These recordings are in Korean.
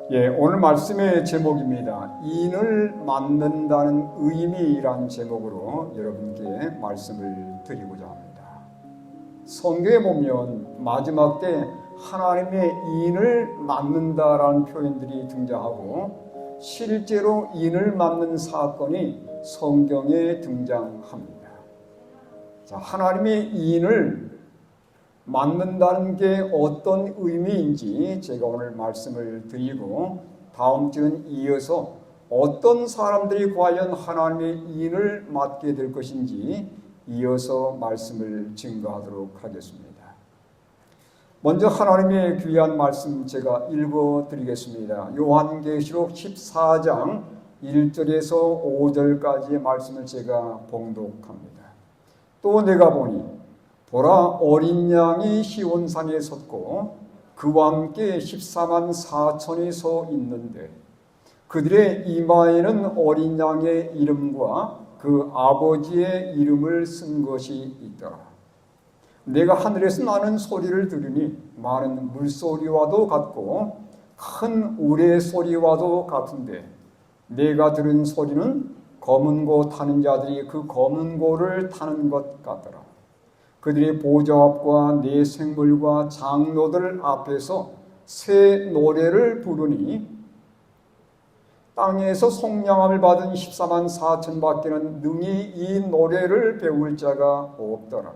오늘 말씀의 제목입니다. 인을 만든다는 의미란 제목으로 여러분께 말씀을 드리고자 합니다. 성경에 보면 마지막 때 하나님의 인을 만든다라는 표현들이 등장하고 실제로 인을 만든 사건이 성경에 등장합니다. 자, 하나님의 인을 만든다는 게 어떤 의미인지 제가 오늘 말씀을 드리고 다음 주는 이어서 어떤 사람들이 과연 하나님의 인을 맡게 될 것인지 이어서 말씀을 증거하도록 하겠습니다. 먼저 하나님의 귀한 말씀 제가 읽어드리겠습니다. 요한계시록 14장 1절에서 5절까지의 말씀을 제가 봉독합니다. 또 내가 보니 보라, 어린 양이 시온산에 섰고 그와 함께 14만 4천이 서 있는데 그들의 이마에는 어린 양의 이름과 그 아버지의 이름을 쓴 것이 있더라. 내가 하늘에서 나는 소리를 들으니 많은 물소리와도 같고 큰 우레 소리와도 같은데 내가 들은 소리는 검은 고 타는 자들이 그 검은 고를 타는 것 같더라. 그들의 보좌 앞과 네 생물과 장로들 앞에서 새 노래를 부르니 땅에서 속량함을 받은 14만 4천 밖에는 능히 이 노래를 배울 자가 없더라.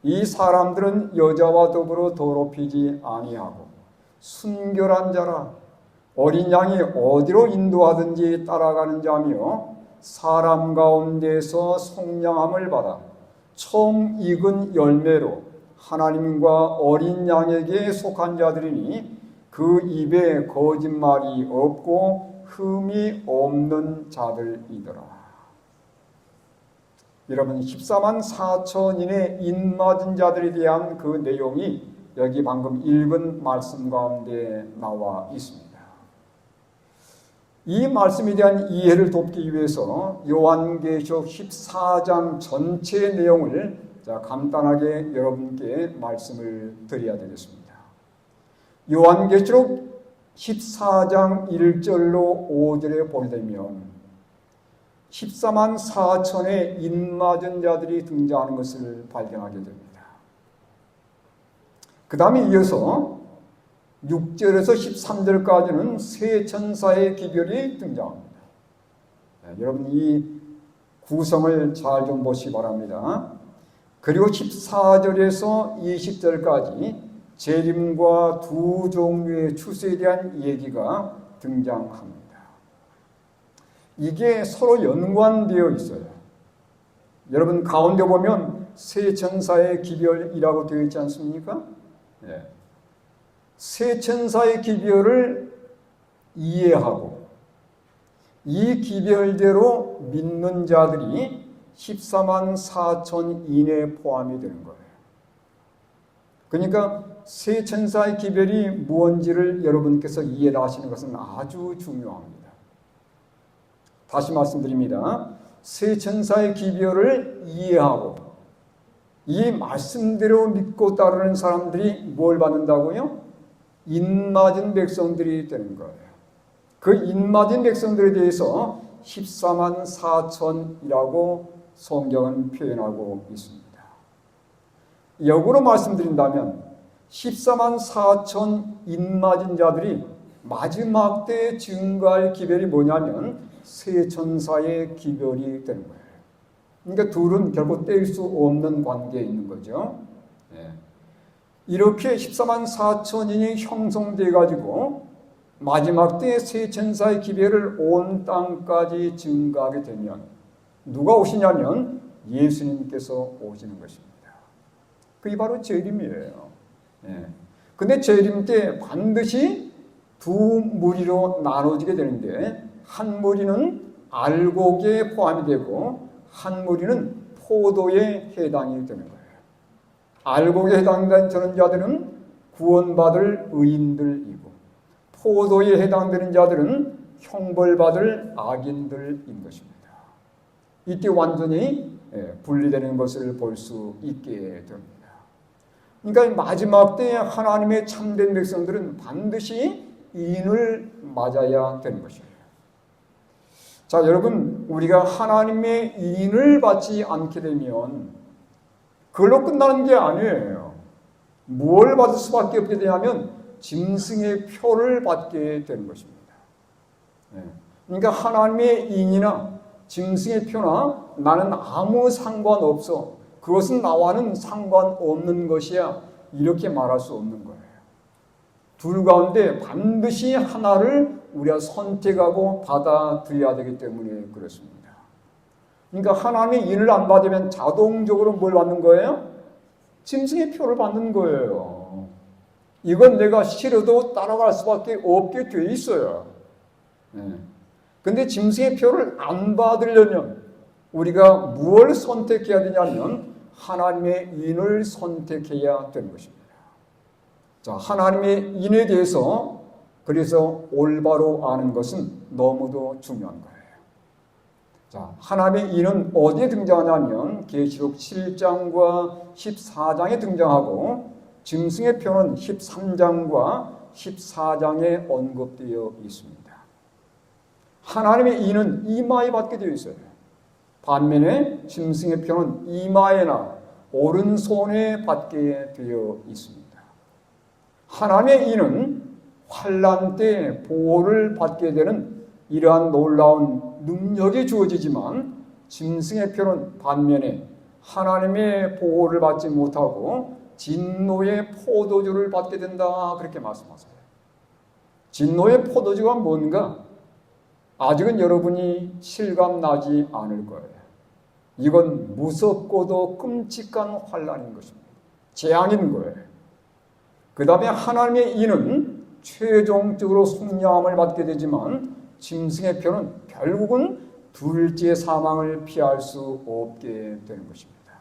이 사람들은 여자와 더불어 더럽히지 아니하고 순결한 자라. 어린 양이 어디로 인도하든지 따라가는 자며 사람 가운데서 속량함을 받아 처음 익은 열매로 하나님과 어린 양에게 속한 자들이니 그 입에 거짓말이 없고 흠이 없는 자들이더라. 여러분 14만 4천인의 인맞은 자들에 대한 그 내용이 여기 방금 읽은 말씀 가운데 나와 있습니다. 이 말씀에 대한 이해를 돕기 위해서 요한계시록 14장 전체의 내용을 간단하게 여러분께 말씀을 드려야 되겠습니다. 요한계시록 14장 1절로 5절에 보게 되면 14만 4천의 인맞은 자들이 등장하는 것을 발견하게 됩니다. 그 다음에 이어서 6절에서 13절까지는 세 천사의 기별이 등장합니다. 여러분 이 구성을 잘 좀 보시기 바랍니다. 그리고 14절에서 20절까지 재림과 두 종류의 추수에 대한 얘기가 등장합니다. 이게 서로 연관되어 있어요. 여러분 가운데 보면 세 천사의 기별이라고 되어 있지 않습니까? 세 천사의 기별을 이해하고 이 기별대로 믿는 자들이 14만 4천 이내에 포함이 되는 거예요. 그러니까 세 천사의 기별이 무엇인지를 여러분께서 이해를 하시는 것은 아주 중요합니다. 다시 말씀드립니다. 세 천사의 기별을 이해하고 이 말씀대로 믿고 따르는 사람들이 뭘 받는다고요? 인맞은 백성들이 되는 거예요. 그 인맞은 백성들에 대해서 14만 4천이라고 성경은 표현하고 있습니다. 역으로 말씀드린다면 14만 4천 인맞은 자들이 마지막 때에 증거할 기별이 뭐냐면 세 천사의 기별이 되는 거예요. 그러니까 둘은 결코 뗄 수 없는 관계에 있는 거죠. 이렇게 14만 4천인이 형성돼 가지고 마지막 때에 세 천사의 기별을 온 땅까지 증가하게 되면 누가 오시냐면 예수님께서 오시는 것입니다. 그게 바로 재림이에요. 근데 재림 때 반드시 두 무리로 나눠지게 되는데 한 무리는 알곡에 포함이 되고 한 무리는 포도에 해당이 되는 거예요. 알곡에 해당되는 자들은 구원받을 의인들이고 포도에 해당되는 자들은 형벌받을 악인들인 것입니다. 이때 완전히 분리되는 것을 볼 수 있게 됩니다. 그러니까 마지막 때에 하나님의 참된 백성들은 반드시 인을 맞아야 되는 것이에요. 자, 여러분, 우리가 하나님의 인을 받지 않게 되면 그걸로 끝나는 게 아니에요. 뭘 받을 수밖에 없게 되냐면 짐승의 표를 받게 되는 것입니다. 그러니까 하나님의 인이나 짐승의 표나 나는 아무 상관없어. 그것은 나와는 상관없는 것이야. 이렇게 말할 수 없는 거예요. 둘 가운데 반드시 하나를 우리가 선택하고 받아들여야 되기 때문에 그렇습니다. 그러니까 하나님의 인을 안 받으면 자동적으로 뭘 받는 거예요? 짐승의 표를 받는 거예요. 이건 내가 싫어도 따라갈 수밖에 없게 돼 있어요. 근데 짐승의 표를 안 받으려면 우리가 무엇을 선택해야 되냐면 하나님의 인을 선택해야 되는 것입니다. 자, 하나님의 인에 대해서 그래서 올바로 아는 것은 너무도 중요한 거예요. 자, 하나님의 인은 어디에 등장하냐면 계시록 7장과 14장에 등장하고 짐승의 표는 13장과 14장에 언급되어 있습니다. 하나님의 인은 이마에 받게 되어 있어요. 반면에 짐승의 표는 이마에나 오른손에 받게 되어 있습니다. 하나님의 인은 환난 때 보호를 받게 되는 이러한 놀라운 능력이 주어지지만 짐승의 표는 반면에 하나님의 보호를 받지 못하고 진노의 포도주를 받게 된다. 그렇게 말씀하세요. 진노의 포도주가 뭔가? 아직은 여러분이 실감나지 않을 거예요. 이건 무섭고도 끔찍한 환난인 것입니다. 재앙인 거예요. 그 다음에 하나님의 인은 최종적으로 속량함을 받게 되지만 짐승의 표는 결국은 둘째 사망을 피할 수 없게 되는 것입니다.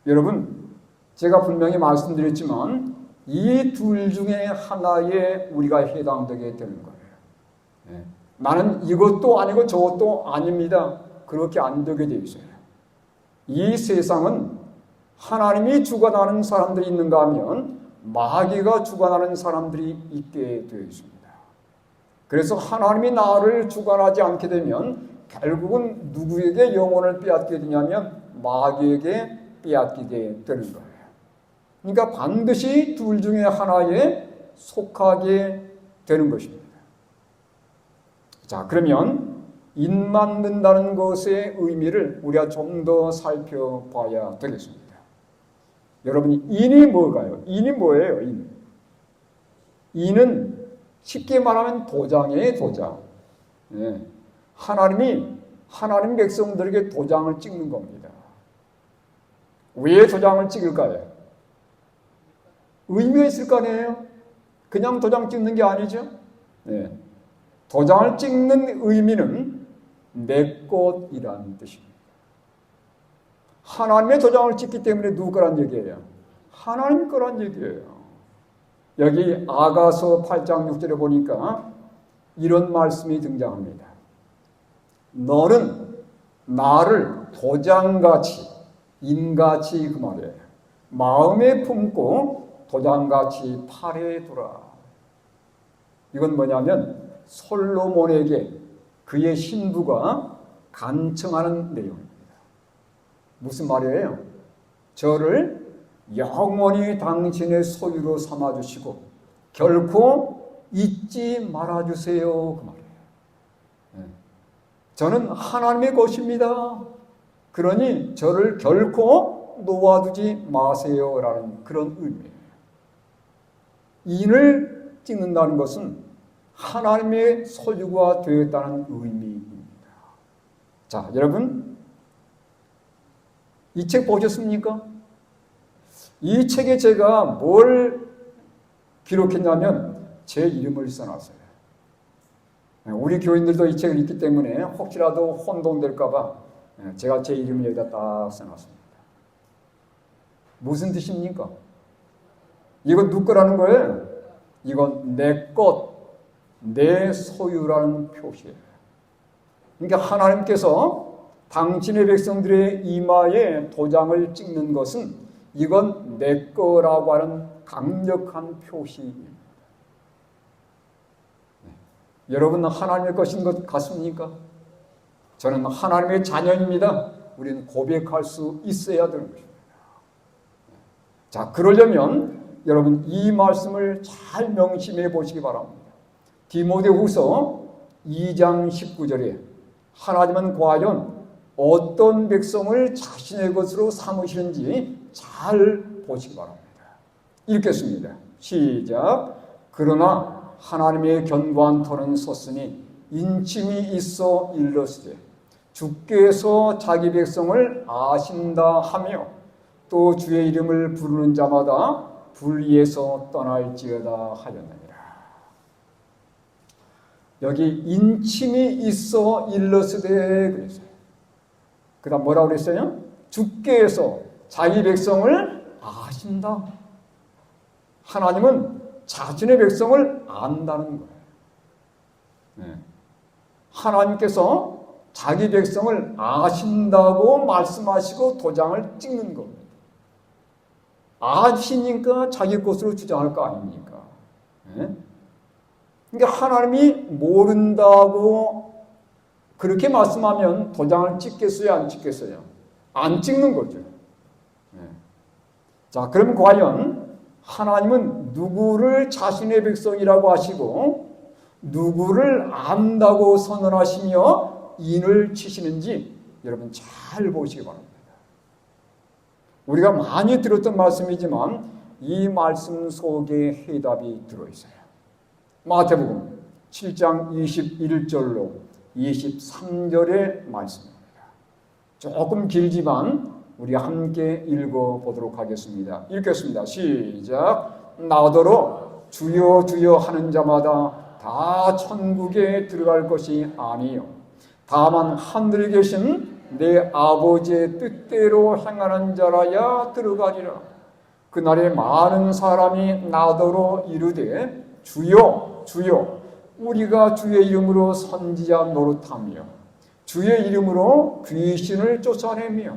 여러분, 제가 분명히 말씀드렸지만 이 둘 중에 하나에 우리가 해당되게 되는 거예요. 나는 이것도 아니고 저것도 아닙니다. 그렇게 안 되게 되어 있어요. 이 세상은 하나님이 주관하는 사람들이 있는가 하면 마귀가 주관하는 사람들이 있게 되어 있습니다. 그래서 하나님이 나를 주관하지 않게 되면 결국은 누구에게 영혼을 빼앗게 되냐면 마귀에게 빼앗기게 되는 거예요. 그러니까 반드시 둘 중에 하나에 속하게 되는 것입니다. 자, 그러면 인 맞는다는 것의 의미를 우리가 좀 더 살펴봐야 되겠습니다. 여러분이 인이 뭘까요? 인이 뭐예요? 인은 쉽게 말하면 도장이에요, 도장. 하나님 백성들에게 도장을 찍는 겁니다. 왜 도장을 찍을까요? 의미가 있을 거 아니에요? 그냥 도장 찍는 게 아니죠? 도장을 찍는 의미는 내 것이라는 뜻입니다. 하나님의 도장을 찍기 때문에 누구 거란 얘기예요? 하나님 거란 얘기예요. 여기 아가서 8장 6절에 보니까 이런 말씀이 등장합니다. 너는 나를 도장같이, 인같이 그 말이에요. 마음에 품고 도장같이 팔에 두라. 이건 뭐냐면 솔로몬에게 그의 신부가 간청하는 내용입니다. 무슨 말이에요? 저를 영원히 당신의 소유로 삼아주시고 결코 잊지 말아주세요. 그 말이에요. 저는 하나님의 것입니다. 그러니 저를 결코 놓아두지 마세요라는 그런 의미예요. 인을 찍는다는 것은 하나님의 소유가 되었다는 의미입니다. 자, 여러분, 이 책 보셨습니까? 이 책에 제가 뭘 기록했냐면 제 이름을 써놨어요. 우리 교인들도 이 책을 읽기 때문에 혹시라도 혼동될까 봐 제가 제 이름을 여기다 딱 써놨습니다. 무슨 뜻입니까? 이건 누구 거라는 거예요? 이건 내 것, 내 소유라는 표시예요. 그러니까 하나님께서 당신의 백성들의 이마에 도장을 찍는 것은 이건 내 거라고 하는 강력한 표시입니다. 여러분은 하나님의 것인 것 같습니까? 저는 하나님의 자녀입니다. 우리는 고백할 수 있어야 되는 것입니다. 자, 그러려면 여러분 이 말씀을 잘 명심해 보시기 바랍니다. 디모데후서 2장 19절에 하나님은 과연 어떤 백성을 자신의 것으로 삼으시는지 잘 보시기 바랍니다. 읽겠습니다. 시작. 그러나 하나님의 견고한 터는 섰으니 인침이 있어 일러스되 주께서 자기 백성을 아신다 하며 또 주의 이름을 부르는 자마다 불의에서 떠날지어다 하였느니라. 여기 인침이 있어 일러스되 그랬어요. 그 다음 뭐라고 그랬어요? 주께서 자기 백성을 아신다. 하나님은 자신의 백성을 안다는 거예요. 네. 하나님께서 자기 백성을 아신다고 말씀하시고 도장을 찍는 겁니다. 아시니까 자기 것으로 주장할 거 아닙니까? 네? 그러니까 하나님이 모른다고 그렇게 말씀하면 도장을 찍겠어요? 안 찍겠어요? 안 찍는 거죠. 네. 자, 그럼 과연 하나님은 누구를 자신의 백성이라고 하시고 누구를 안다고 선언하시며 인을 치시는지 여러분 잘 보시기 바랍니다. 우리가 많이 들었던 말씀이지만 이 말씀 속에 해답이 들어있어요. 마태복음 7장 21절로 23절의 말씀입니다. 조금 길지만 우리 함께 읽어보도록 하겠습니다. 읽겠습니다. 시작. 나더러 주여 주여 하는 자마다 다 천국에 들어갈 것이 아니요 다만 하늘에 계신 내 아버지의 뜻대로 행하는 자라야 들어가리라. 그날에 많은 사람이 나더러 이르되 주여 주여 우리가 주의 이름으로 선지자 노릇하며 주의 이름으로 귀신을 쫓아내며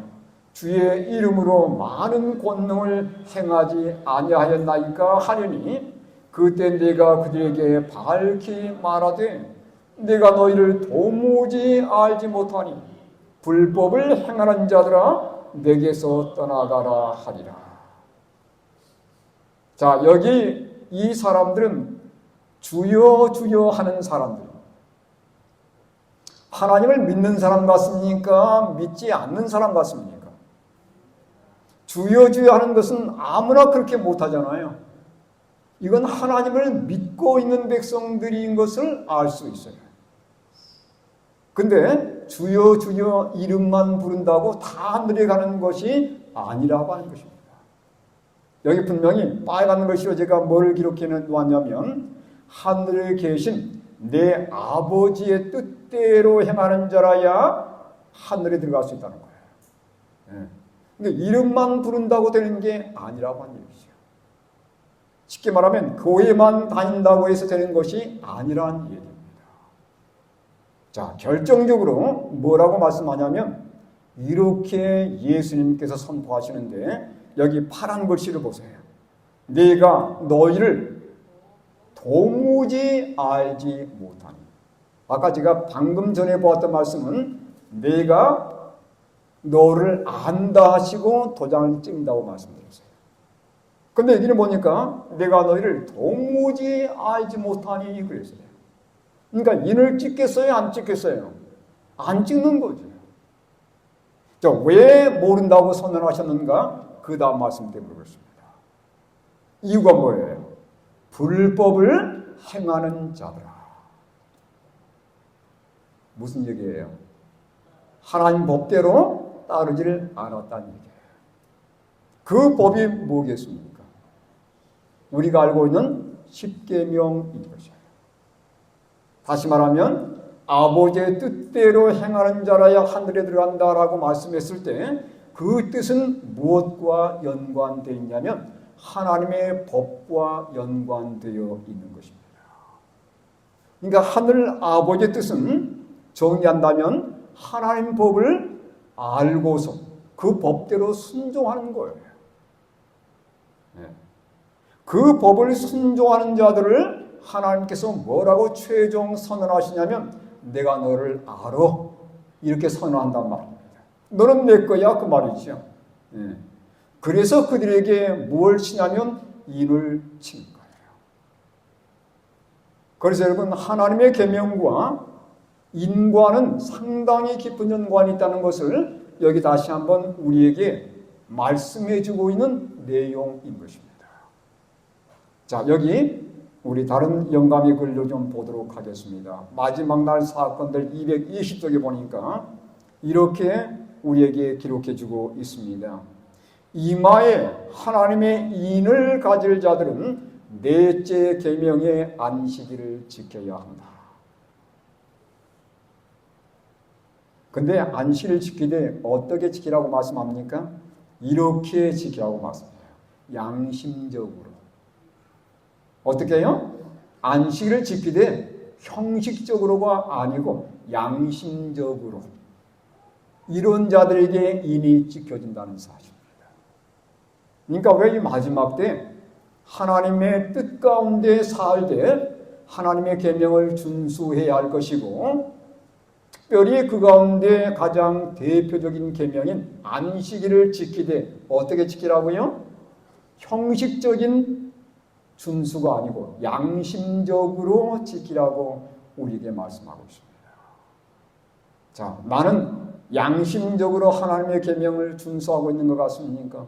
주의 이름으로 많은 권능을 행하지 아니하였나이까 하려니 그때 내가 그들에게 밝히 말하되 내가 너희를 도무지 알지 못하니 불법을 행하는 자들아 내게서 떠나가라 하리라. 자, 여기 이 사람들은 주여 주여 하는 사람들. 하나님을 믿는 사람 같습니까? 믿지 않는 사람 같습니까? 주여 주여 하는 것은 아무나 그렇게 못하잖아요. 이건 하나님을 믿고 있는 백성들인 것을 알 수 있어요. 근데 주여 주여 이름만 부른다고 다 하늘에 가는 것이 아니라고 하는 것입니다. 여기 분명히 빨간 글씨로 제가 뭘 기록해 놓았냐면 하늘에 계신 내 아버지의 뜻대로 행하는 자라야 하늘에 들어갈 수 있다는 거예요. 근데 이름만 부른다고 되는 게 아니라고 하는 얘기죠. 쉽게 말하면 교회만 다닌다고 해서 되는 것이 아니라는 얘기입니다. 자, 결정적으로 뭐라고 말씀하냐면 이렇게 예수님께서 선포하시는데 여기 파란 글씨를 보세요. 내가 너희를 도무지 알지 못하니. 아까 제가 방금 전에 보았던 말씀은 내가 너를 안다 하시고 도장을 찍는다고 말씀드렸어요. 근데 여기는 보니까 내가 너희를 도무지 알지 못하니 그랬어요. 그러니까 인을 찍겠어요? 안 찍겠어요? 안 찍는 거죠. 자, 왜 모른다고 선언하셨는가? 그 다음 말씀 때문에 그렇습니다. 이유가 뭐예요? 불법을 행하는 자들아. 무슨 얘기예요? 하나님 법대로 따르지를 않았다는 얘기예요. 그 법이 뭐겠습니까? 우리가 알고 있는 십계명인 것이에요. 다시 말하면 아버지의 뜻대로 행하는 자라야 하늘에 들어간다라고 말씀했을 때 그 뜻은 무엇과 연관되어 있냐면 하나님의 법과 연관되어 있는 것입니다. 그러니까 하늘 아버지의 뜻은 정리한다면 하나님 법을 알고서 그 법대로 순종하는 거예요. 그 법을 순종하는 자들을 하나님께서 뭐라고 최종 선언하시냐면 내가 너를 알아 이렇게 선언한단 말입니다. 너는 내 거야 그 말이죠. 예. 그래서 그들에게 뭘 치냐면 인을 친 거예요. 그래서 여러분 하나님의 계명과 인과는 상당히 깊은 연관이 있다는 것을 여기 다시 한번 우리에게 말씀해 주고 있는 내용인 것입니다. 자, 여기 우리 다른 영감의 글로 좀 보도록 하겠습니다. 마지막 날 사건들 220쪽에 보니까 이렇게 우리에게 기록해 주고 있습니다. 이마에 하나님의 인을 가질 자들은 넷째 계명의 안식일을 지켜야 한다. 근데 안식일을 지키되 어떻게 지키라고 말씀합니까? 이렇게 지키라고 말씀해요. 양심적으로. 어떻게 해요? 안식일을 지키되 형식적으로가 아니고 양심적으로. 이런 자들에게 인이 지켜진다는 사실입니다. 그러니까 왜 이 마지막 때 하나님의 뜻 가운데 살되 하나님의 계명을 준수해야 할 것이고 특별히 그 가운데 가장 대표적인 계명인 안식일을 지키되 어떻게 지키라고요? 형식적인 준수가 아니고 양심적으로 지키라고 우리에게 말씀하고 있습니다. 자, 나는 양심적으로 하나님의 계명을 준수하고 있는 것 같습니까?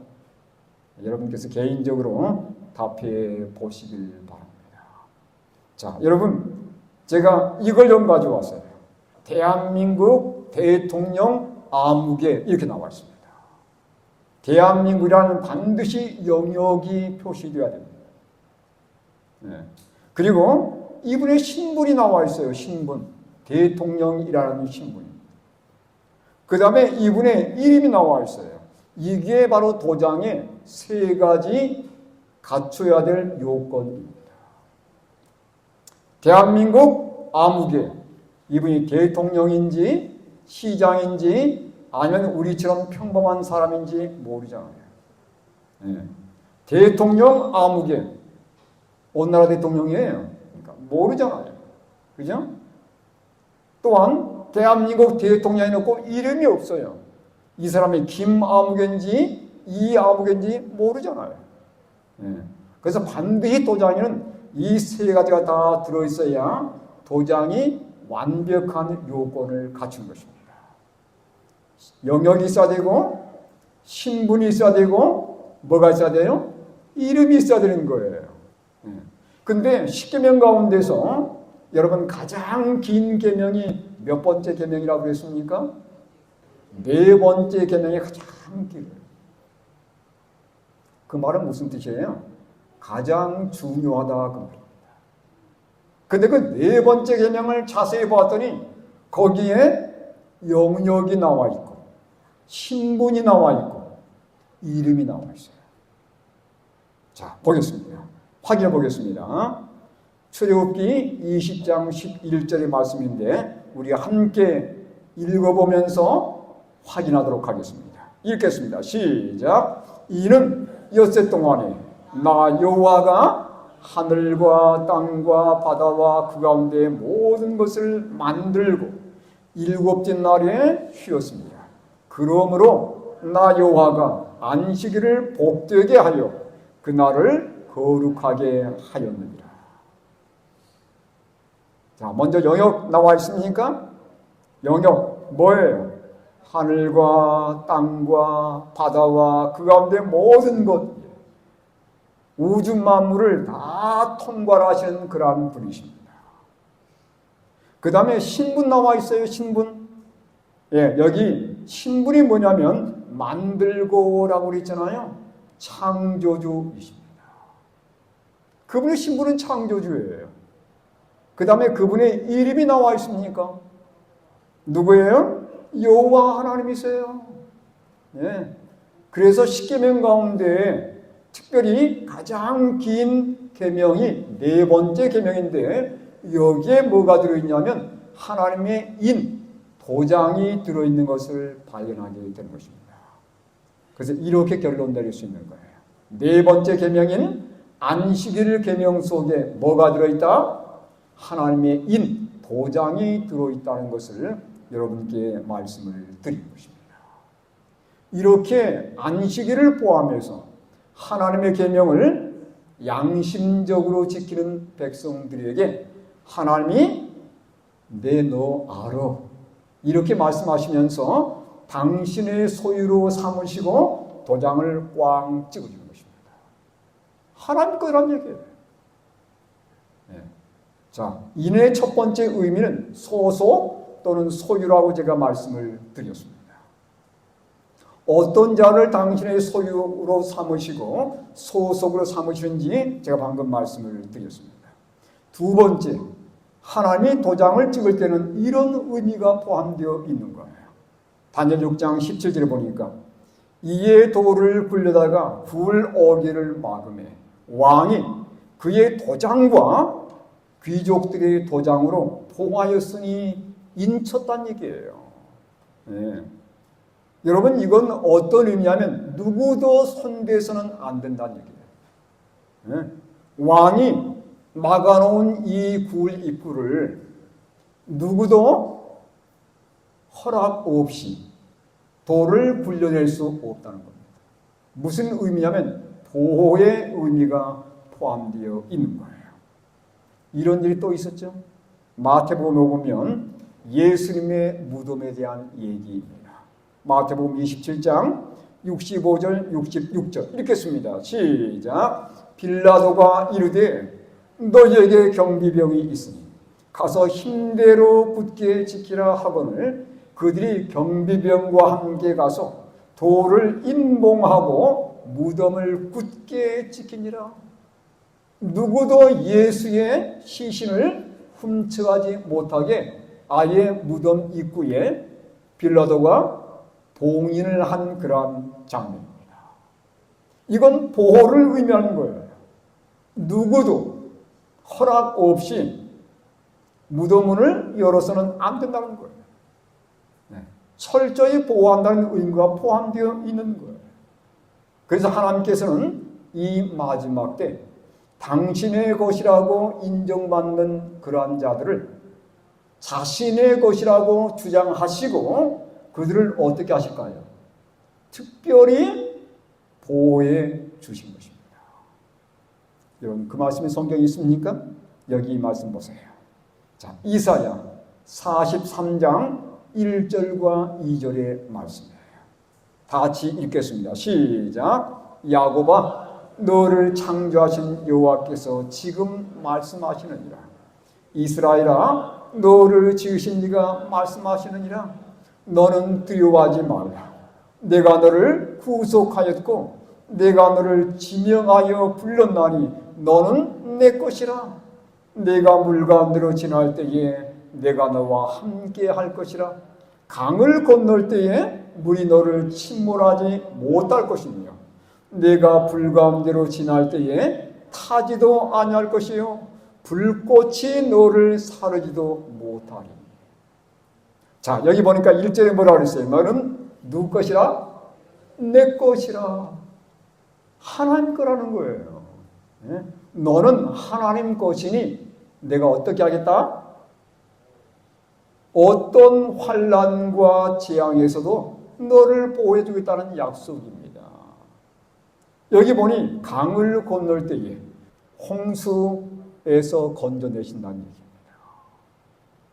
여러분께서 개인적으로 답해 보시길 바랍니다. 자, 여러분 제가 이걸 좀 가져왔어요. 대한민국 대통령 암흑에 이렇게 나와 있습니다. 대한민국이라는 반드시 영역이 표시되어야 됩니다. 네. 그리고 이분의 신분이 나와 있어요. 신분. 대통령이라는 신분입니다. 그 다음에 이분의 이름이 나와 있어요. 이게 바로 도장에 세 가지 갖춰야 될 요건입니다. 대한민국 암흑에 이분이 대통령인지 시장인지 아니면 우리처럼 평범한 사람인지 모르잖아요. 네. 대통령 암흑에 어느 나라 대통령이에요? 그러니까 모르잖아요. 그죠? 또한 대한민국 대통령이 없고 이름이 없어요. 이 사람이 김아무개인지 이아무개인지 모르잖아요. 네. 그래서 반드시 도장에는 이 세 가지가 다 들어있어야 도장이 완벽한 요건을 갖춘 것입니다. 영역이 있어야 되고 신분이 있어야 되고 뭐가 있어야 돼요? 이름이 있어야 되는 거예요. 근데 10계명 가운데서 여러분 가장 긴 계명이 몇 번째 계명이라고 그랬습니까? 네 번째 계명이 가장 길어요. 그 말은 무슨 뜻이에요? 가장 중요하다 그 말입니다. 근데 그 네 번째 계명을 자세히 보았더니 거기에 영역이 나와 있고 신분이 나와 있고 이름이 나와 있어요. 자, 보겠습니다. 확인해 보겠습니다. 출애굽기 20장 11절의 말씀인데 우리가 함께 읽어보면서 확인하도록 하겠습니다. 읽겠습니다. 시작. 이는 엿새 동안에 나 여호와가 하늘과 땅과 바다와 그 가운데 모든 것을 만들고 일곱째 날에 쉬었습니다. 그러므로 나 여호와가 안식일을 복되게 하여 그날을 거룩하게 하였느니라. 자, 먼저 영역 나와 있습니까? 영역 뭐예요? 하늘과 땅과 바다와 그 가운데 모든 것, 우주 만물을 다 통괄하시는 그러한 분이십니다. 그 다음에 신분 나와 있어요. 신분. 예, 여기 신분이 뭐냐면 만들고라고 그랬잖아요. 창조주이십니다. 그분의 신분은 창조주예요. 그 다음에 그분의 이름이 나와 있습니까? 누구예요? 여호와 하나님이세요. 예. 그래서 10계명 가운데 특별히 가장 긴 계명이 네 번째 계명인데 여기에 뭐가 들어있냐면 하나님의 인, 도장이 들어있는 것을 발견하게 되는 것입니다. 그래서 이렇게 결론 내릴 수 있는 거예요. 네 번째 계명인 안식일 계명 속에 뭐가 들어있다? 하나님의 인, 도장이 들어있다는 것을 여러분께 말씀을 드린 것입니다. 이렇게 안식일을 포함해서 하나님의 계명을 양심적으로 지키는 백성들에게 하나님이 내 너 알아 이렇게 말씀하시면서 당신의 소유로 삼으시고 도장을 꽝 찍어주는 것입니다. 하나님 거란 얘기예요. 네. 자, 인의 첫 번째 의미는 소속 또는 소유라고 제가 말씀을 드렸습니다. 어떤 자를 당신의 소유로 삼으시고 소속으로 삼으시는지 제가 방금 말씀을 드렸습니다. 두 번째, 하나님이 도장을 찍을 때는 이런 의미가 포함되어 있는 거예요. 다니엘 6장 17절에 보니까 이에 돌을 굴려다가 굴 어귀를 막음해 왕이 그의 도장과 귀족들의 도장으로 포하였으니 인쳤단 얘기예요. 네. 여러분, 이건 어떤 의미냐면 누구도 손대서는 안 된다는 얘기예요. 네. 왕이 막아놓은 이 굴 입구를 누구도 허락 없이 돌을 굴려낼 수 없다는 겁니다. 무슨 의미냐면 보호의 의미가 포함되어 있는 거예요. 이런 일이 또 있었죠. 마태복음에 보면 예수님의 무덤에 대한 얘기입니다. 마태복음 27장 65절 66절 이렇게 씁니다. 시작. 빌라도가 이르되 너희에게 경비병이 있으니 가서 힘대로 굳게 지키라 하거늘 그들이 경비병과 함께 가서 돌을 임봉하고 무덤을 굳게 지키니라. 누구도 예수의 시신을 훔쳐가지 못하게 아예 무덤 입구에 빌라도가 봉인을 한 그러한 장면입니다. 이건 보호를 의미하는 거예요. 누구도 허락 없이 무덤문을 열어서는 안 된다는 거예요. 네. 철저히 보호한다는 의미가 포함되어 있는 거예요. 그래서 하나님께서는 이 마지막 때 당신의 것이라고 인정받는 그러한 자들을 자신의 것이라고 주장하시고 그들을 어떻게 하실까요? 특별히 보호해 주신 것입니다. 여러분, 그 말씀이 성경에 있습니까? 여기 이 말씀 보세요. 자, 이사야 43장 1절과 2절의 말씀이에요. 다 같이 읽겠습니다. 시작. 야곱아, 너를 창조하신 여호와께서 지금 말씀하시느니라. 이스라엘아, 너를 지으신 이가 말씀하시느니라. 너는 두려워하지 말라. 내가 너를 구속하였고 내가 너를 지명하여 불렀나니 너는 내 것이라. 내가 물 가운데로 지날 때에 내가 너와 함께 할 것이라. 강을 건널 때에 물이 너를 침몰하지 못할 것이며 내가 불 가운데로 지날 때에 타지도 아니할 것이요 불꽃이 너를 사르지도 못하리. 자, 여기 보니까 1절에 뭐라 그랬어요? 너는 누구 것이라? 내 것이라. 하나님 거라는 거예요. 네? 너는 하나님 것이니 내가 어떻게 하겠다? 어떤 환난과 재앙에서도 너를 보호해 주겠다는 약속입니다. 여기 보니 강을 건널 때에 홍수에서 건져내신다는 얘기입니다.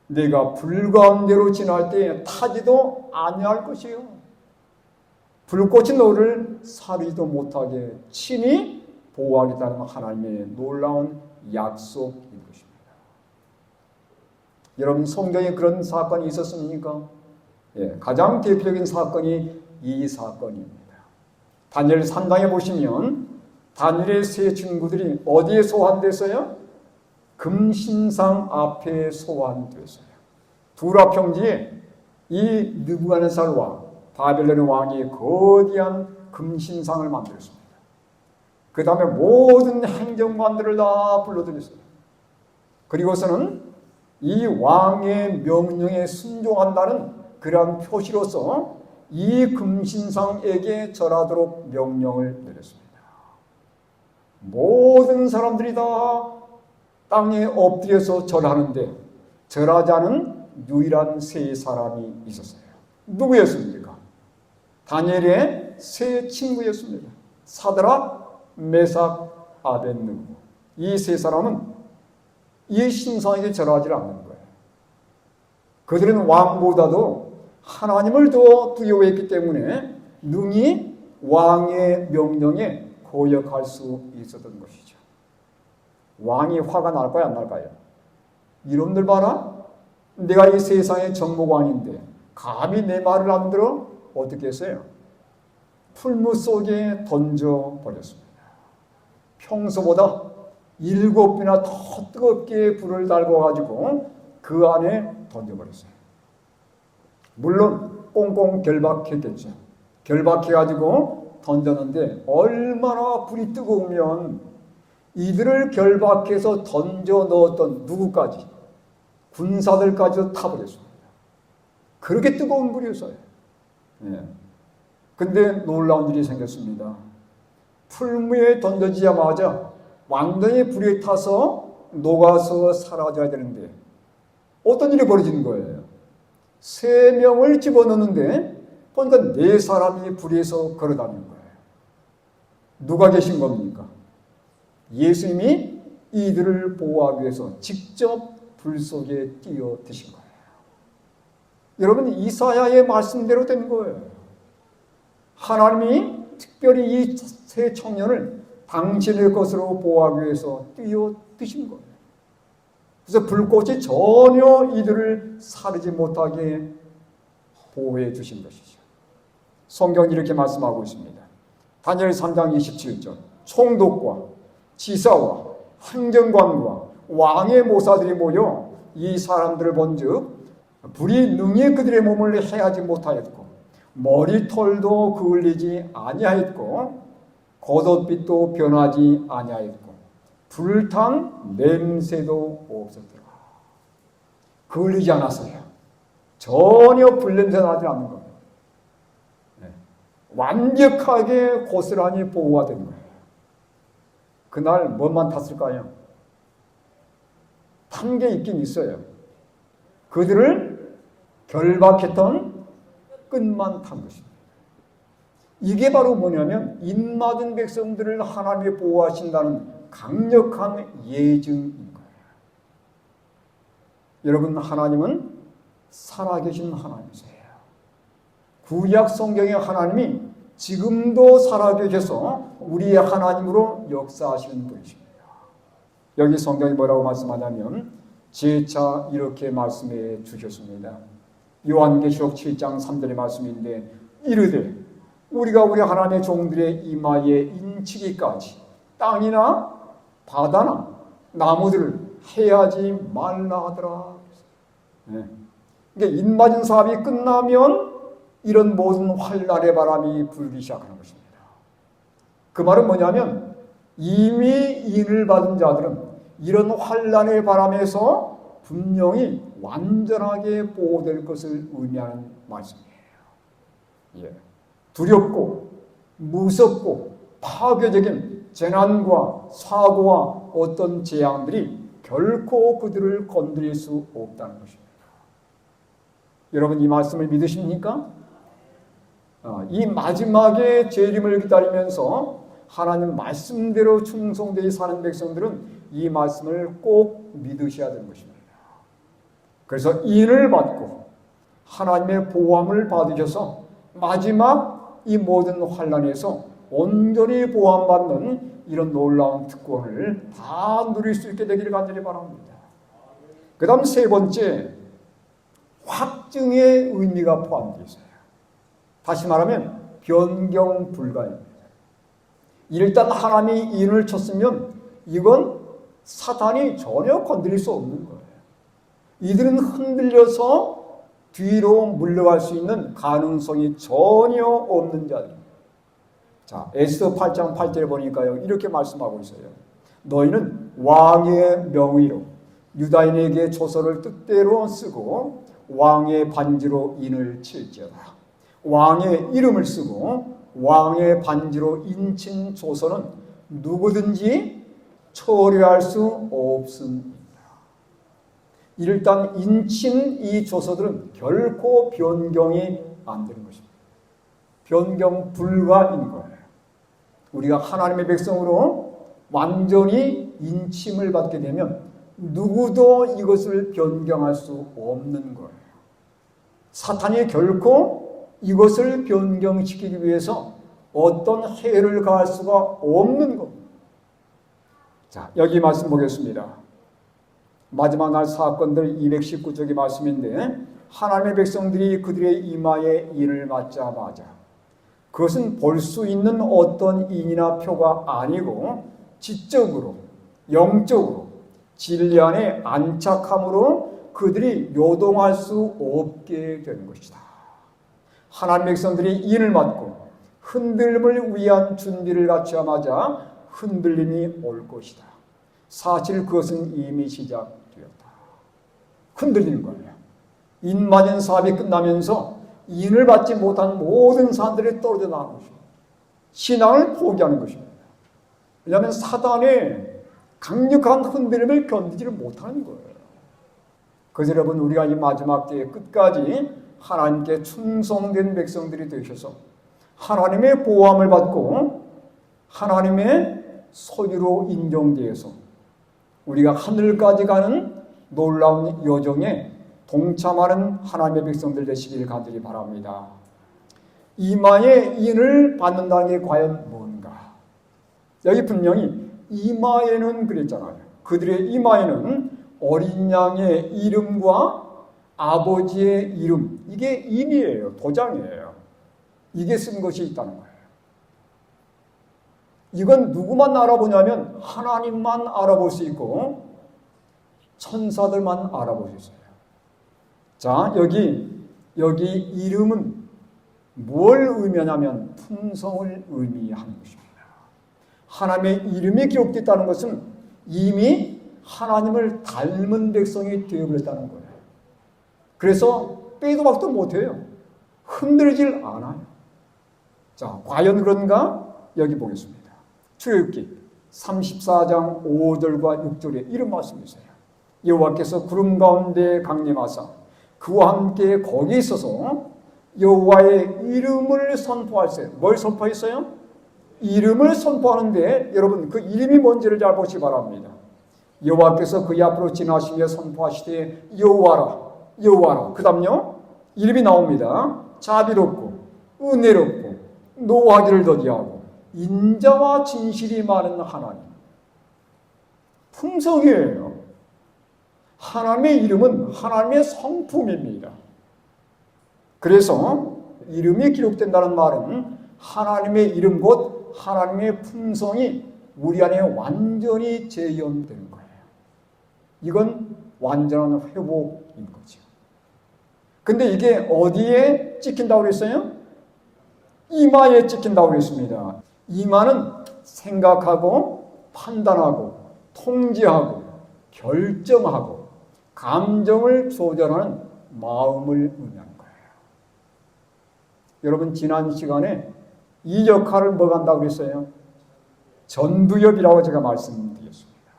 내가 불 가운데로 지날 때에 타지도 아니할 것이요 불꽃이 너를 사르지도 못하게 친히 보호하겠다는 하나님의 놀라운 약속인 것입니다. 여러분, 성경에 그런 사건이 있었습니까? 예, 가장 대표적인 사건이 이 사건입니다. 다니엘 3장에 보시면 다니엘의 세 친구들이 어디에 소환됐어요? 금신상 앞에 소환됐어요. 두라 평지에 이 느부갓네살과 바벨론의 왕이 거대한 금신상을 만들었습니다. 그 다음에 모든 행정관들을 다 불러들였어요. 그리고서는 이 왕의 명령에 순종한다는 그러한 표시로서 이 금신상에게 절하도록 명령을 내렸습니다. 모든 사람들이 다 땅에 엎드려서 절하는데 절하지 않은 유일한 세 사람이 있었어요. 누구였습니까? 다니엘의 세 친구였습니다. 사드락, 메삭, 아벳느고. 이 세 사람은 이 신상에게 절하지 않는 거예요. 그들은 왕보다도 하나님을 더 두려워했기 때문에 능히 왕의 명령에 거역할 수 있었던 것이죠. 왕이 화가 날까요, 안 날까요? 이놈들 봐라. 내가 이 세상의 정복왕인데 감히 내 말을 안 들어? 어떻게 했어요? 풀무 속에 던져버렸습니다. 평소보다 7배나 더 뜨겁게 불을 달궈가지고 그 안에 던져버렸어요. 물론 꽁꽁 결박했겠죠. 결박해가지고 던졌는데 얼마나 불이 뜨거우면 이들을 결박해서 던져 넣었던 누구까지, 군사들까지도 타버렸습니다. 그렇게 뜨거운 불이었어요. 근데 놀라운 일이 생겼습니다. 풀무에 던져지자마자 완전히 불에 타서 녹아서 사라져야 되는데 어떤 일이 벌어지는 거예요? 3명을 집어넣는데 보니까 4사람이 불에서 걸어다니는 거예요. 누가 계신 겁니까? 예수님이 이들을 보호하기 위해서 직접 불 속에 뛰어드신 거예요. 여러분, 이사야의 말씀대로 된 거예요. 하나님이 특별히 이 세 청년을 당신의 것으로 보호하기 위해서 뛰어드신 거예요. 그래서 불꽃이 전혀 이들을 사르지 못하게 보호해 주신 것이죠. 성경이 이렇게 말씀하고 있습니다. 다니엘 3장 27절 총독과 지사와 행정관과 왕의 모사들이 모여 이 사람들을 본즉 불이 능히 그들의 몸을 해하지 못하였고 머리털도 그을리지 아니하였고 겉옷빛도 변하지 아니하였고 불탄 냄새도 없었더라. 그을리지 않았어요. 전혀 불냄새 나지 않는 겁니다. 완벽하게 고스란히 보호가 된 거예요. 그날 뭐만 탔을까요? 탄 게 있긴 있어요. 그들을 결박했던 끈만 탄 것입니다. 이게 바로 뭐냐면 인맞은 백성들을 하나님이 보호하신다는 강력한 예증인 거예요. 여러분, 하나님은 살아계신 하나님이세요. 구약 성경의 하나님이 지금도 살아계셔서 우리의 하나님으로 역사하시는 분이십니다. 여기 성경이 뭐라고 말씀하냐면 재차 이렇게 말씀해 주셨습니다. 요한계시록 7장 3절의 말씀인데 이르되 우리가 우리 하나님의 종들의 이마에 인치기까지 땅이나 바다나 나무들을 해하지 말라 하더라. 그러니까 인맞은 사업이 끝나면 이런 모든 환란의 바람이 불기 시작하는 것입니다. 그 말은 뭐냐면 이미 인을 받은 자들은 이런 환란의 바람에서 분명히 완전하게 보호될 것을 의미하는 말씀이에요. 두렵고 무섭고 파괴적인 재난과 사고와 어떤 재앙들이 결코 그들을 건드릴 수 없다는 것입니다. 여러분, 이 말씀을 믿으십니까? 이 마지막에 재림을 기다리면서 하나님 말씀대로 충성되이 사는 백성들은 이 말씀을 꼭 믿으셔야 되는 것입니다. 그래서 인을 받고 하나님의 보호함을 받으셔서 마지막 이 모든 환난에서 온전히 보호받는 이런 놀라운 특권을 다 누릴 수 있게 되기를 간절히 바랍니다. 그 다음 세 번째, 확증의 의미가 포함되어 있어요. 다시 말하면 변경 불가입니다. 일단 하나님이 인을 쳤으면 이건 사탄이 전혀 건드릴 수 없는 거예요. 이들은 흔들려서 뒤로 물러갈 수 있는 가능성이 전혀 없는 자들입니다. 자, 에스더 8장 8절에 보니까요, 이렇게 말씀하고 있어요. 너희는 왕의 명의로 유다인에게 조서를 뜻대로 쓰고 왕의 반지로 인을 칠지어다. 왕의 이름을 쓰고 왕의 반지로 인친 조서는 누구든지 처리할 수 없습니다. 일단 인친 이 조서들은 결코 변경이 안 되는 것입니다. 변경 불가인 거예요. 우리가 하나님의 백성으로 완전히 인침을 받게 되면 누구도 이것을 변경할 수 없는 거예요. 사탄이 결코 이것을 변경시키기 위해서 어떤 해를 가할 수가 없는 겁니다. 자, 여기 말씀 보겠습니다. 마지막 날 사건들 219쪽의 말씀인데 하나님의 백성들이 그들의 이마에 인을 맞자마자 그것은 볼 수 있는 어떤 인이나 표가 아니고 지적으로 영적으로 진리 안에 안착함으로 그들이 요동할 수 없게 되는 것이다. 하나님의 백성들이 인을 맞고 흔들림을 위한 준비를 갖추자마자 흔들림이 올 것이다. 사실 그것은 이미 시작되었다. 흔들리는 거예요. 인 맞은 사업이 끝나면서 인을 받지 못한 모든 사람들이 떨어져 나가는 것입니다. 신앙을 포기하는 것입니다. 왜냐하면 사단의 강력한 흔들림을 견디지를 못하는 거예요. 그래서 여러분 우리가 이 마지막 때의 끝까지 하나님께 충성된 백성들이 되셔서 하나님의 보호함을 받고 하나님의 소유로 인정되어서 우리가 하늘까지 가는 놀라운 여정에 동참하는 하나님의 백성들 되시길 간절히 바랍니다. 이마에 인을 받는다는 게 과연 뭔가? 여기 분명히 이마에는 그랬잖아요. 그들의 이마에는 어린 양의 이름과 아버지의 이름, 이게 인이에요. 도장이에요. 이게 쓴 것이 있다는 거예요. 이건 누구만 알아보냐면 하나님만 알아볼 수 있고 천사들만 알아볼 수 있어요. 자, 여기 이름은 뭘 의미하냐면 품성을 의미하는 것입니다. 하나님의 이름이 기록됐다는 것은 이미 하나님을 닮은 백성이 되어버렸다는 거예요. 그래서 빼도 박도 못해요. 흔들리질 않아요. 자, 과연 그런가? 여기 보겠습니다. 출애굽기 34장 5절과 6절에 이런 말씀이 있어요. 여호와께서 구름 가운데 강림하사 그와 함께 거기 있어서 여호와의 이름을 선포하세요. 뭘 선포했어요? 이름을 선포하는데 여러분 그 이름이 뭔지를 잘 보시기 바랍니다. 여호와께서 그의 앞으로 지나시며 선포하시되 여호와라 여호와라. 그 다음요 이름이 나옵니다. 자비롭고 은혜롭고 노하기를 더디하고 인자와 진실이 많은 하나님. 품성이에요. 하나님의 이름은 하나님의 성품입니다. 그래서 이름이 기록된다는 말은 하나님의 이름 곧 하나님의 품성이 우리 안에 완전히 재현되는 거예요. 이건 완전한 회복인 거죠. 근데 이게 어디에 찍힌다고 그랬어요? 이마에 찍힌다고 그랬습니다. 이마는 생각하고 판단하고 통제하고 결정하고 감정을 조절하는 마음을 의미하는 거예요. 여러분 지난 시간에 이 역할을 뭐가 한다고 그랬어요? 전두엽이라고 제가 말씀드렸습니다.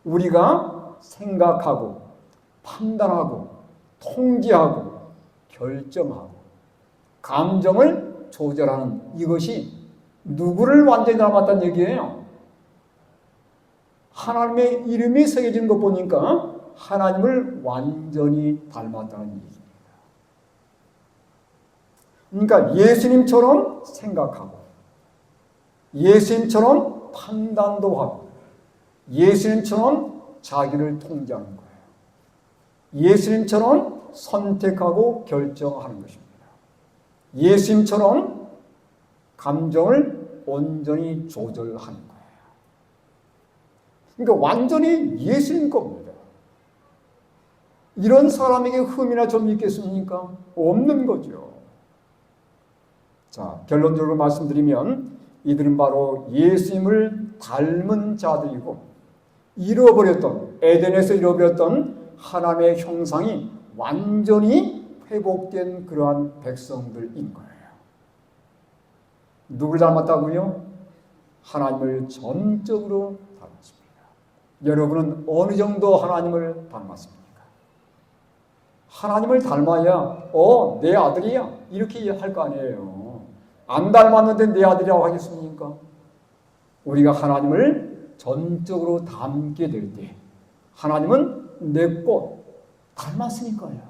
우리가 생각하고 판단하고 통제하고 결정하고 감정을 조절하는 이것이 누구를 완전히 닮았다는 얘기예요? 하나님의 이름이 새겨진 것 보니까 하나님을 완전히 닮았다는 얘기입니다. 그러니까 예수님처럼 생각하고 예수님처럼 판단도 하고 예수님처럼 자기를 통제하는 거예요. 예수님처럼 선택하고 결정하는 것입니다. 예수님처럼 감정을 온전히 조절하는 거예요. 그러니까 완전히 예수님 겁니다. 이런 사람에게 흠이나 점이 있겠습니까? 없는 거죠. 자, 결론적으로 말씀드리면 이들은 바로 예수님을 닮은 자들이고 잃어버렸던 에덴에서 잃어버렸던 하나님의 형상이 완전히 회복된 그러한 백성들인 거예요. 누굴 닮았다고요? 하나님을 전적으로 닮았습니다. 여러분은 어느 정도 하나님을 닮았습니까? 하나님을 닮아야 내 아들이야 이렇게 할 거 아니에요. 안 닮았는데 내 아들이라고 하겠습니까? 우리가 하나님을 전적으로 닮게 될 때 하나님은 내 것 닮았으니까요.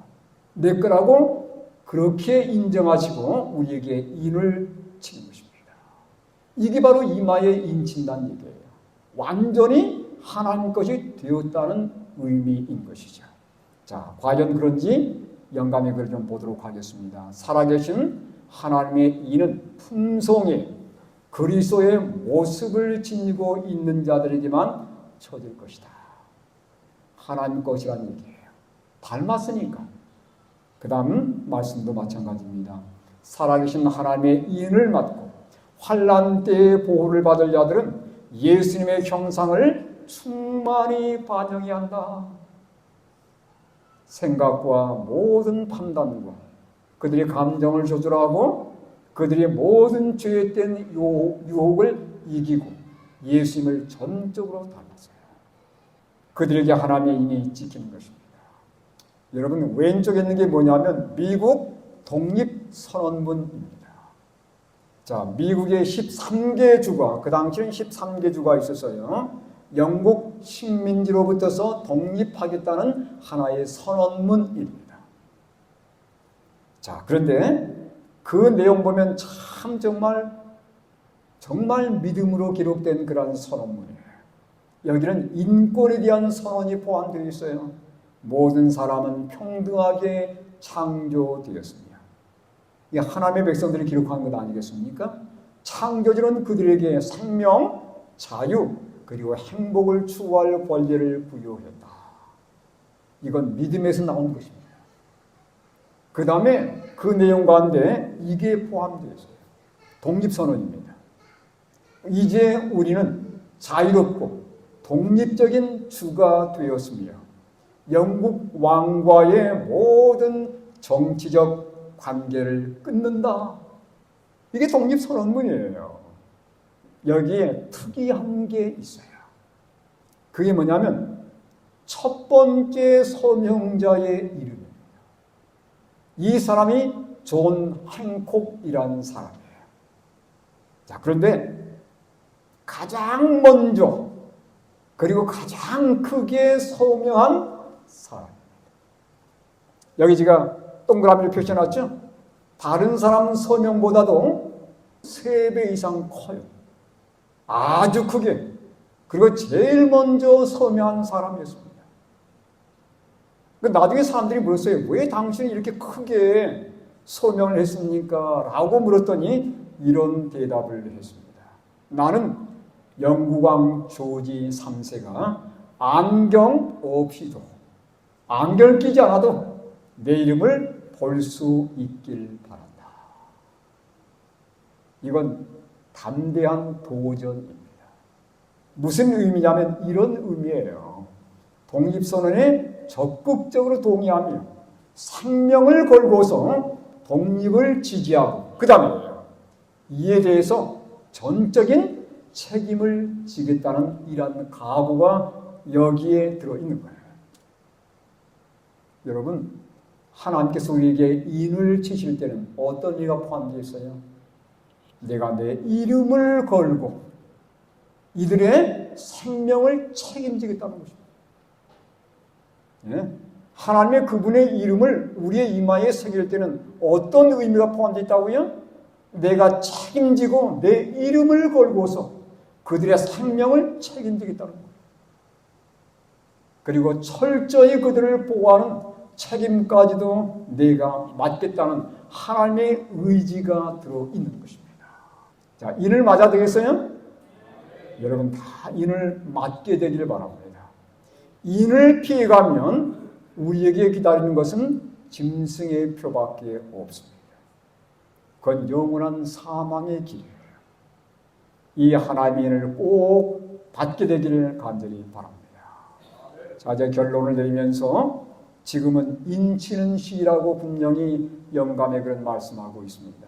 내 거라고 그렇게 인정하시고 우리에게 인을 치는 것입니다. 이게 바로 이마에 인친다는 얘기예요. 완전히 하나님 것이 되었다는 의미인 것이죠. 자, 과연 그런지 영감의 글을 좀 보도록 하겠습니다. 살아계신 하나님의 인은 품성에 그리스도의 모습을 지니고 있는 자들에게만 쳐질 것이다. 하나님 것이라는 얘기예요. 닮았으니까. 그 다음 말씀도 마찬가지입니다. 살아계신 하나님의 인을 맡고 환난 때의 보호를 받을 자들은 예수님의 형상을 충만히 반영해야 한다. 생각과 모든 판단과 그들의 감정을 조절하고 그들의 모든 죄된 유혹을 이기고 예수님을 전적으로 닮았어요. 그들에게 하나님의 인이 찍히는 것입니다. 여러분, 왼쪽에 있는 게 뭐냐면 미국 독립선언문입니다. 자, 미국의 13개 주가, 그 당시에는 13개 주가 있었어요. 영국 식민지로부터서 독립하겠다는 하나의 선언문입니다. 자, 그런데 그 내용 보면 참 정말 믿음으로 기록된 그런 선언문이에요. 여기는 인권에 대한 선언이 포함되어 있어요. 모든 사람은 평등하게 창조되었습니다. 이게 하나님의 백성들이 기록한 것 아니겠습니까? 창조주는 그들에게 생명, 자유, 그리고 행복을 추구할 권리를 부여했다. 이건 믿음에서 나온 것입니다. 그 다음에 그 내용 가운데 이게 포함되어 있어요. 독립선언입니다. 이제 우리는 자유롭고 독립적인 주가 되었으며 영국 왕과의 모든 정치적 관계를 끊는다. 이게 독립선언문이에요. 여기에 특이한 게 있어요. 그게 뭐냐면 첫 번째 서명자의 이름입니다. 이 사람이 존 행콕이라는 사람이에요. 자, 그런데 가장 먼저 그리고 가장 크게 서명한 사람입니다. 여기 제가 동그라미를 표시해놨죠? 다른 사람 서명보다도 3배 이상 커요. 아주 크게. 그리고 제일 먼저 서명한 사람이었습니다. 나중에 사람들이 물었어요. 왜 당신이 이렇게 크게 서명을 했습니까? 라고 물었더니 이런 대답을 했습니다. 나는 영국왕 조지 3세가 안경 없이도 안경을 끼지 않아도 내 이름을 볼 수 있길 바란다. 이건 담대한 도전입니다. 무슨 의미냐면 이런 의미예요. 독립선언에 적극적으로 동의하며 생명을 걸고서 독립을 지지하고 그 다음에 이에 대해서 전적인 책임을 지겠다는 이런 각오가 여기에 들어있는 거예요. 여러분, 하나님께서 우리에게 인을 치실 때는 어떤 의미가 포함되어 있어요? 내가 내 이름을 걸고 이들의 생명을 책임지겠다는 것입니다. 네? 하나님의 그분의 이름을 우리의 이마에 새길 때는 어떤 의미가 포함되어 있다고요? 내가 책임지고 내 이름을 걸고서 그들의 생명을 책임지겠다는 거예요. 그리고 철저히 그들을 보호하는 책임까지도 내가 맡겠다는 하나님의 의지가 들어있는 것입니다. 자, 인을 맞아야 되겠어요? 여러분 다 인을 맞게 되기를 바랍니다. 인을 피해가면 우리에게 기다리는 것은 짐승의 표밖에 없습니다. 그건 영원한 사망의 길이에요. 이 하나님의 인을 꼭 받게 되기를 간절히 바랍니다. 자, 이제 결론을 내리면서 지금은 인치는 시라고 분명히 영감의 그런 말씀하고 있습니다.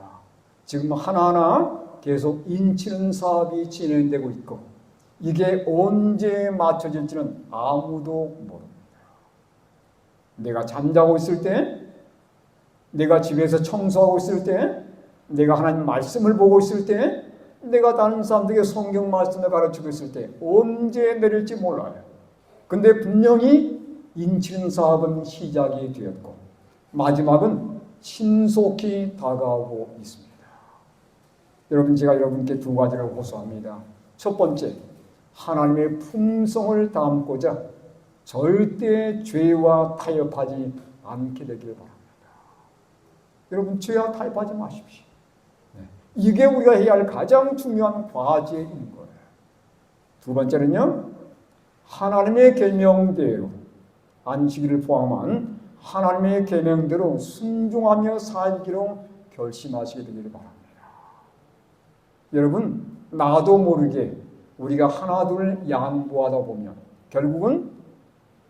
지금 하나하나 계속 인치는 사업이 진행되고 있고 이게 언제 맞춰질지는 아무도 모릅니다. 내가 잠자고 있을 때, 내가 집에서 청소하고 있을 때, 내가 하나님 말씀을 보고 있을 때, 내가 다른 사람들에게 성경 말씀을 가르치고 있을 때 언제 내릴지 몰라요. 근데 분명히 인치는 사업은 시작이 되었고 마지막은 신속히 다가오고 있습니다. 여러분, 제가 여러분께 두 가지를 호소합니다. 첫 번째, 하나님의 품성을 담고자 절대 죄와 타협하지 않게 되길 바랍니다. 여러분, 죄와 타협하지 마십시오. 이게 우리가 해야 할 가장 중요한 과제인 거예요. 두 번째는요, 하나님의 계명대로 안식일을 포함한 하나님의 계명대로 순종하며 살기로 결심하시게 되기를 바랍니다. 여러분, 나도 모르게 우리가 하나둘 양보하다 보면 결국은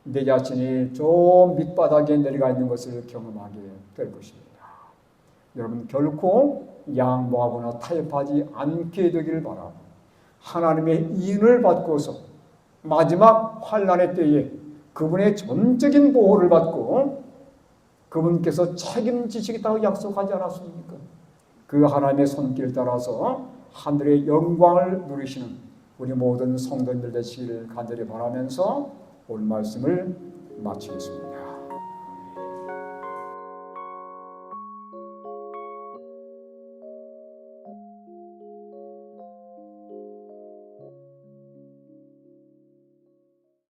내 자신이 좀 밑바닥에 내려가 있는 것을 경험하게 될 것입니다. 여러분, 결코 양보하거나 타협하지 않게 되기를 바라고 하나님의 인을 받고서 마지막 환난의 때에 그분의 전적인 보호를 받고 그분께서 책임지시겠다고 약속하지 않았습니까? 그 하나님의 손길 따라서 하늘의 영광을 누리시는 우리 모든 성도님들 되시기를 간절히 바라면서 오늘 말씀을 마치겠습니다.